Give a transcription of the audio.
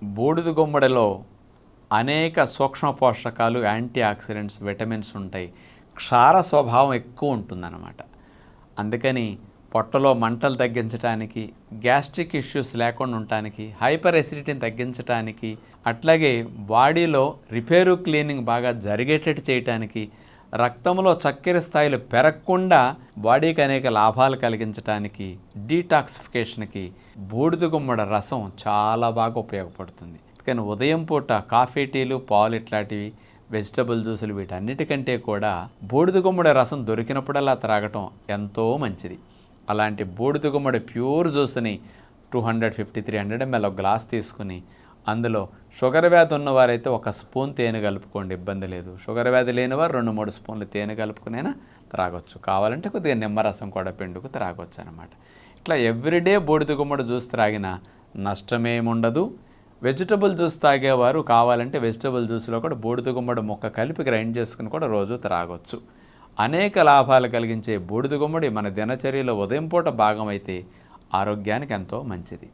బూడిద గుమ్మడిలో అనేక సూక్ష్మ పోషకాలు, యాంటీ ఆక్సిడెంట్స్, విటమిన్స్ ఉంటాయి. క్షార స్వభావం ఎక్కువ ఉంటుందన్నమాట. అందుకని పొట్టలో మంటలు తగ్గించడానికి, గ్యాస్ట్రిక్ ఇష్యూస్ లేకుండా ఉండటానికి, హైపర్ ఎసిడిటీని తగ్గించడానికి, అట్లాగే బాడీలో రిపేరు క్లీనింగ్ బాగా జరిగేటట్టు చేయటానికి, రక్తంలో చక్కెర స్థాయిలు పెరగకుండా బాడీకి అనేక లాభాలు కలిగించడానికి, డీటాక్సిఫికేషన్కి బూడిద గుమ్మడి రసం చాలా బాగా ఉపయోగపడుతుంది. కానీ ఉదయం పూట కాఫీ, టీలు, పాలు ఇట్లాంటివి, వెజిటబుల్ జ్యూసులు వీటన్నిటికంటే కూడా బూడిద గుమ్మడి రసం దొరికినప్పుడల్లా త్రాగటం ఎంతో మంచిది. అలాంటి బూడిద గుమ్మడి ప్యూర్ జ్యూస్ని 250-300 ml ఒక గ్లాస్ తీసుకుని అందులో షుగర్ వ్యాధి ఉన్నవారైతే 1 స్పూన్ తేనె కలుపుకోండి, ఇబ్బంది లేదు. షుగర్ వ్యాధి లేనివారు 2-3 స్పూన్లు తేనె కలుపుకునైనా త్రాగొచ్చు. కావాలంటే కొద్దిగా నిమ్మరసం కూడా పిండుకు త్రాగొచ్చు అనమాట. ఇట్లా ఎవ్రీడే బూడిద గుమ్మడి జ్యూస్ త్రాగినా నష్టమేముండదు. వెజిటబుల్ జ్యూస్ తాగేవారు కావాలంటే వెజిటబుల్ జ్యూస్లో కూడా బూడిద గుమ్మడి ముక్క కలిపి గ్రైండ్ చేసుకుని కూడా రోజు త్రాగొచ్చు. అనేక లాభాలు కలిగించే బూడిద గుమ్మడి మన దినచర్యలో ఉదయం పూట భాగమైతే ఆరోగ్యానికి ఎంతో మంచిది.